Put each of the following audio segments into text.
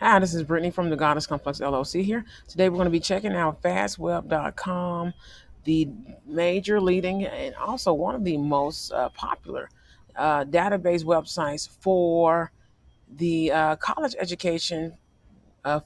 Hi, this is Brittany from the Goddess Complex LLC here. Today we're going to be checking out fastweb.com, the major leading and also one of the most popular database websites for the college education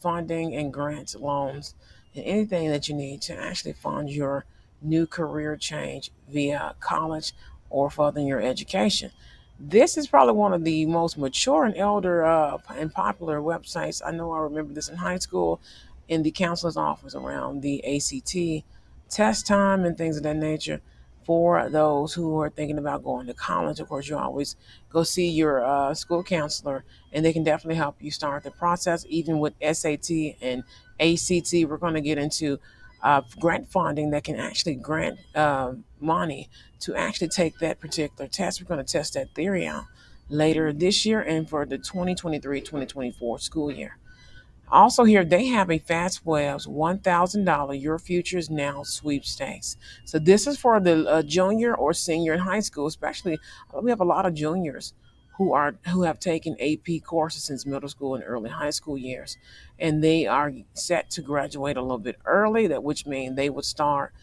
funding and grants, loans, and anything that you need to actually fund your new career change via college or furthering your education. This is probably one of the most mature and elder and popular websites. I know I remember this in high school in the counselor's office around the ACT test time and things of that nature. For those who are thinking about going to college, of course, you always go see your school counselor, and they can definitely help you start the process. Even with SAT and ACT, we're going to get into grant funding that can actually grant money to actually take that particular test. We're going to test that theory out later this year and for the 2023-2024 school year. Also, here they have a FastWeb's $1,000 Your Future is Now sweepstakes. So this is for the junior or senior in high school, especially. We have a lot of juniors who have taken AP courses since middle school and early high school years, and they are set to graduate a little bit early. That which means they would start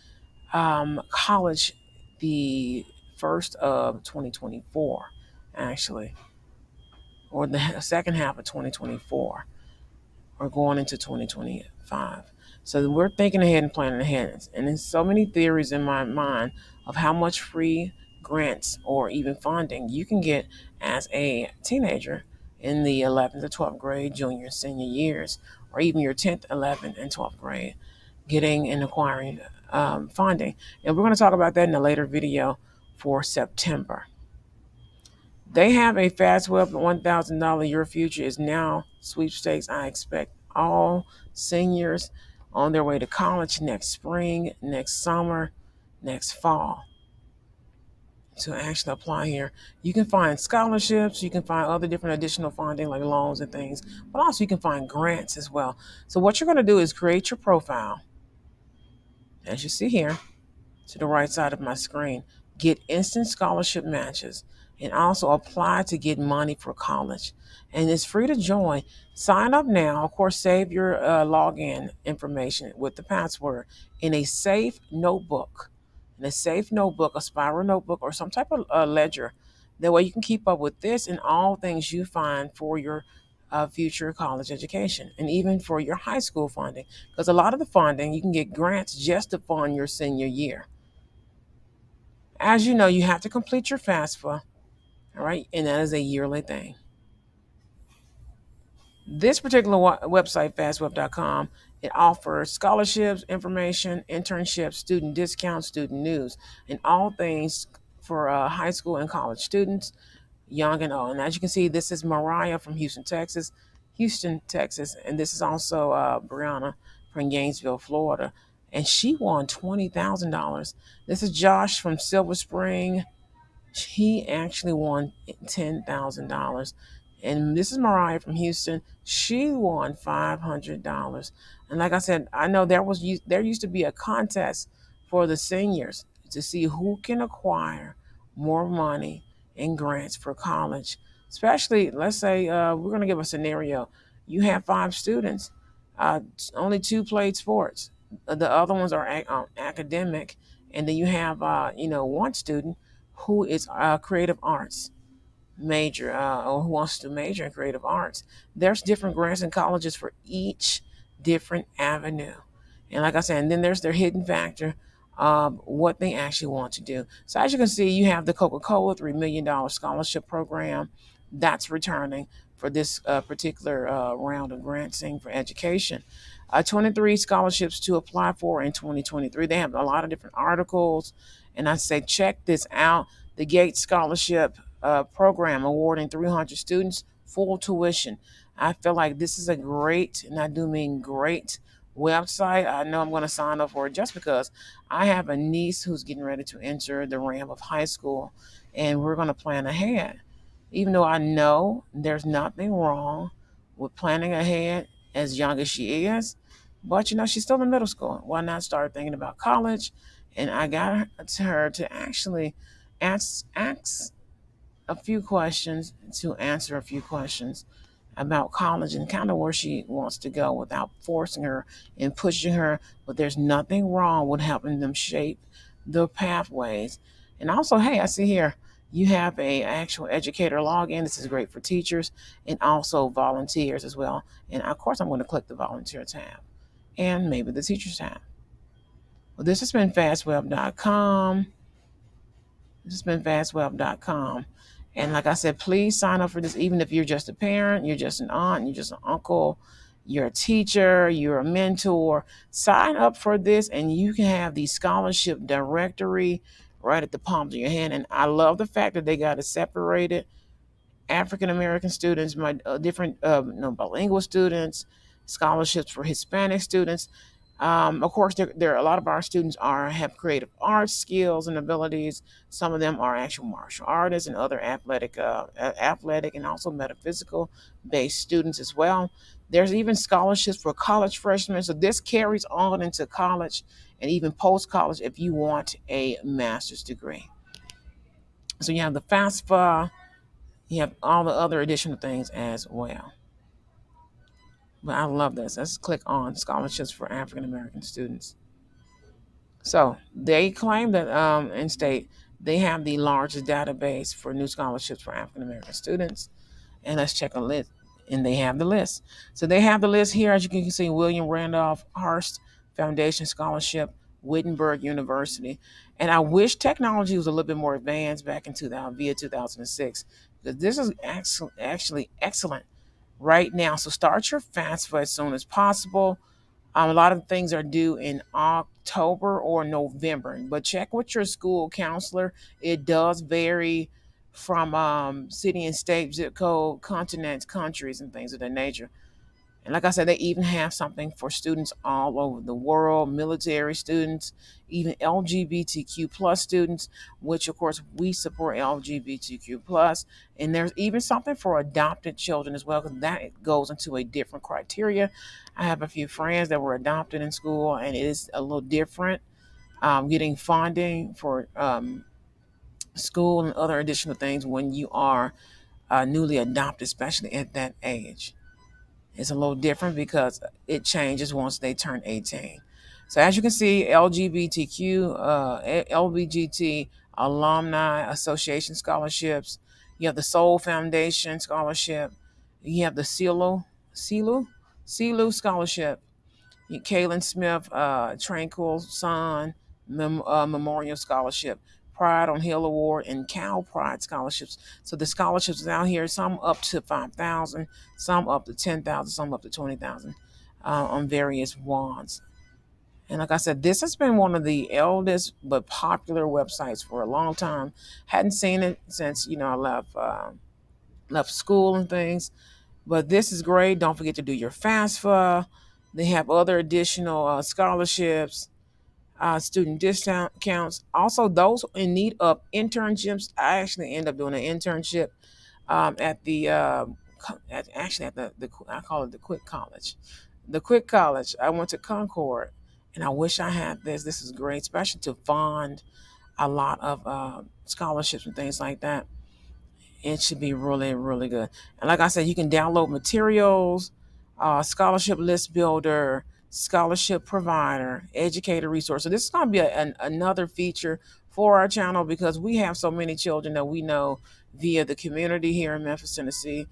college the first of 2024, actually, or the second half of 2024 or going into 2025. So we're thinking ahead and planning ahead. And there's so many theories in my mind of how much free grants or even funding you can get as a teenager in the 11th to 12th grade, junior, senior years, or even your 10th, 11th, and 12th grade, getting and acquiring funding. And we're going to talk about that in a later video for September. They have a FastWeb $1,000 Your Future is Now sweepstakes. I expect all seniors on their way to college next spring, next summer, next fall to actually apply here. You can find scholarships, you can find other different additional funding like loans and things, but also you can find grants as well. So what you're going to do is create your profile, as you see here to the right side of my screen, get instant scholarship matches, and also apply to get money for college. And it's free to join. Sign up now. Of course, save your login information with the password in a safe notebook. In a safe notebook, a spiral notebook, or some type of ledger. That way you can keep up with this and all things you find for your future college education and even for your high school funding. Because a lot of the funding, you can get grants just to fund your senior year. As you know, you have to complete your FAFSA, all right, and that is a yearly thing. This particular website, fastweb.com, it offers scholarships, information, internships, student discounts, student news, and all things for high school and college students, young and old. And as you can see, this is Mariah from Houston, Texas, and this is also Brianna from Gainesville, Florida, and she won $20,000. This is Josh from Silver Spring. He actually won $10,000. And this is Mariah from Houston. She won $500. And like I said, I know there used to be a contest for the seniors to see who can acquire more money and grants for college. Especially, let's say we're going to give a scenario. You have 5 students, uh, only 2 played sports. The other ones are academic, and then you have 1 student who is creative arts major or who wants to major in creative arts. There's different grants and colleges for each different avenue. And like I said, and then there's their hidden factor of what they actually want to do. So as you can see, you have the Coca-Cola $3 million scholarship program that's returning for this particular round of granting for education. 23 scholarships to apply for in 2023. They have a lot of different articles. And I say, check this out. The Gates Scholarship program awarding 300 students full tuition. I feel like this is a great, and I do mean great, website. I know I'm going to sign up for it just because I have a niece who's getting ready to enter the ramp of high school, and we're going to plan ahead. Even though I know there's nothing wrong with planning ahead as young as she is, but she's still in middle school. Why not start thinking about college? And I got her to actually ask a few questions to answer a few questions. about college and kind of where she wants to go without forcing her and pushing her. But there's nothing wrong with helping them shape the pathways. And also, hey, I see here you have a actual educator login. This is great for teachers and also volunteers as well. And of course, I'm going to click the volunteer tab and maybe the teachers tab. Well, this has been fastweb.com. This has been fastweb.com. And like I said, please sign up for this, even if you're just a parent, you're just an aunt, you're just an uncle, you're a teacher, you're a mentor. Sign up for this, and you can have the scholarship directory right at the palm of your hand. And I love the fact that they got it separated. African American students, my different bilingual students, scholarships for Hispanic students. Of course, there a lot of our students have creative arts skills and abilities. Some of them are actual martial artists and other athletic and also metaphysical based students as well. There's even scholarships for college freshmen. So this carries on into college and even post college if you want a master's degree. So you have the FAFSA, you have all the other additional things as well. But I love this. Let's click on scholarships for African American students. So they claim that in state they have the largest database for new scholarships for African American students. And let's check a list. And they have the list. So they have the list here, as you can see: William Randolph Hearst Foundation Scholarship, Wittenberg University. And I wish technology was a little bit more advanced back in 2006, because this is actually excellent right now. So start your FAFSA as soon as possible. A lot of things are due in October or November, but check with your school counselor. It does vary from city and state, zip code, continents, countries, and things of that nature. And like I said, they even have something for students all over the world, military students, even LGBTQ plus students, which of course we support LGBTQ plus. And there's even something for adopted children as well, because that goes into a different criteria. I have a few friends that were adopted in school, and it is a little different. Getting funding for school and other additional things when you are newly adopted, especially at that age. It's a little different because it changes once they turn 18. So as you can see, LBGT Alumni Association scholarships. You have the Soul Foundation scholarship. You have the CELU scholarship. Kaylin Smith, Tranquil Sun Memorial Scholarship, Pride on Hill Award, and Cal Pride scholarships. So the scholarships out here, some up to 5,000, some up to 10,000, some up to 20,000 on various wands. And like I said, this has been one of the eldest but popular websites for a long time. Hadn't seen it since I left school and things. But this is great. Don't forget to do your FAFSA. They have other additional scholarships, student discounts. Also, those in need of internships. I actually end up doing an internship at the at the I call it the Quick College. The Quick College. I went to Concord, and I wish I had this. This is great, especially to fund a lot of scholarships and things like that. It should be really, really good. And like I said, you can download materials, scholarship list builder, scholarship provider, educator resource. So this is going to be another feature for our channel, because we have so many children that we know via the community here in Memphis, Tennessee.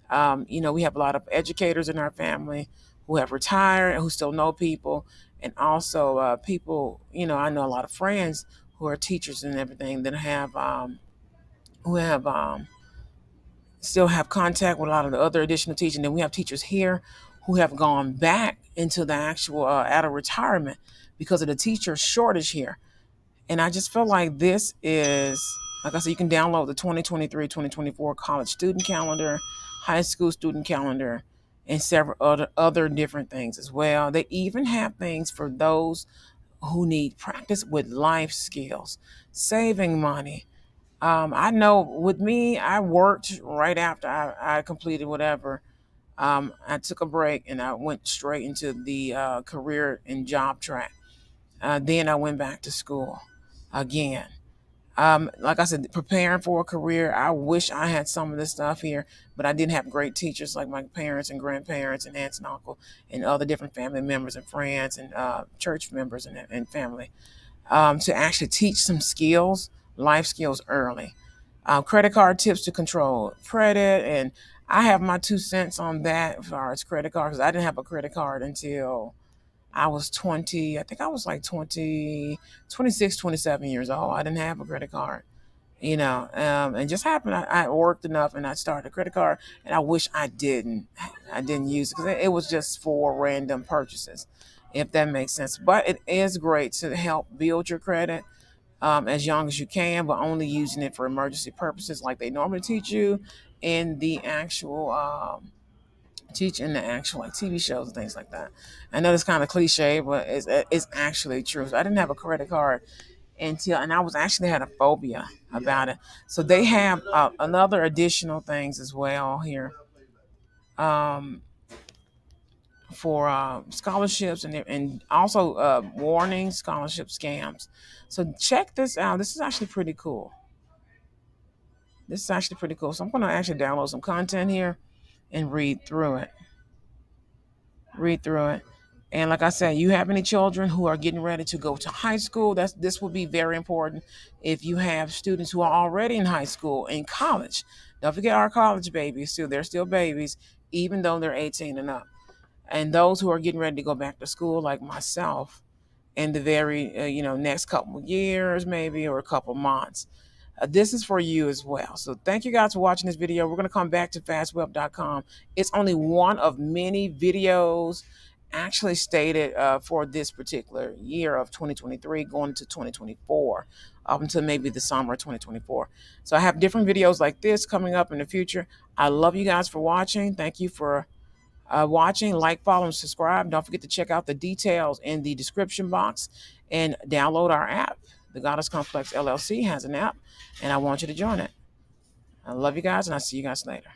We have a lot of educators in our family who have retired and who still know people. And also people, I know a lot of friends who are teachers and everything that who have still have contact with a lot of the other additional teaching. Then we have teachers here who have gone back into the actual out of retirement because of the teacher shortage here. And I just feel like this is, like I said, you can download the 2023-2024 college student calendar, high school student calendar, and several other different things as well. They even have things for those who need practice with life skills, saving money. I know with me, I worked right after I completed whatever. I took a break and I went straight into the career and job track. Then I went back to school again. Like I said, preparing for a career. I wish I had some of this stuff here, but I didn't have great teachers like my parents and grandparents and aunts and uncle and other different family members and friends and church members and family to actually teach some skills, life skills early. Credit card tips to control credit. And I have my 2 cents on that as far as credit cards. I didn't have a credit card until I was 20. I think I was like 20, 26, 27 years old. I didn't have a credit card, and just happened. I worked enough and I started a credit card, and I wish I didn't. I didn't use it because it was just for random purchases, if that makes sense. But it is great to help build your credit as young as you can, but only using it for emergency purposes like they normally teach you in the actual like TV shows and things like that. I know it's kind of cliche, but it's actually true. So I didn't have a credit card and I was actually had a phobia about it. So they have another additional things as well here um, for scholarships and also warning scholarship scams. So check this out. This is actually pretty cool. This is actually pretty cool. So I'm going to actually download some content here and read through it. And like I said, you have any children who are getting ready to go to high school, this will be very important. If you have students who are already in high school and college, don't forget our college babies too. They're still babies, even though they're 18 and up. And those who are getting ready to go back to school, like myself, in the very next couple of years, maybe, or a couple months. This is for you as well. So thank you guys for watching this video. We're going to come back to fastweb.com. It's only one of many videos actually stated for this particular year of 2023 going to 2024 up until maybe the summer of 2024. So I have different videos like this coming up in the future. I love you guys for watching. Thank you for watching. Like, follow, and subscribe. Don't forget to check out the details in the description box and download our app. The Goddess Complex LLC has an app, and I want you to join it. I love you guys, and I'll see you guys later.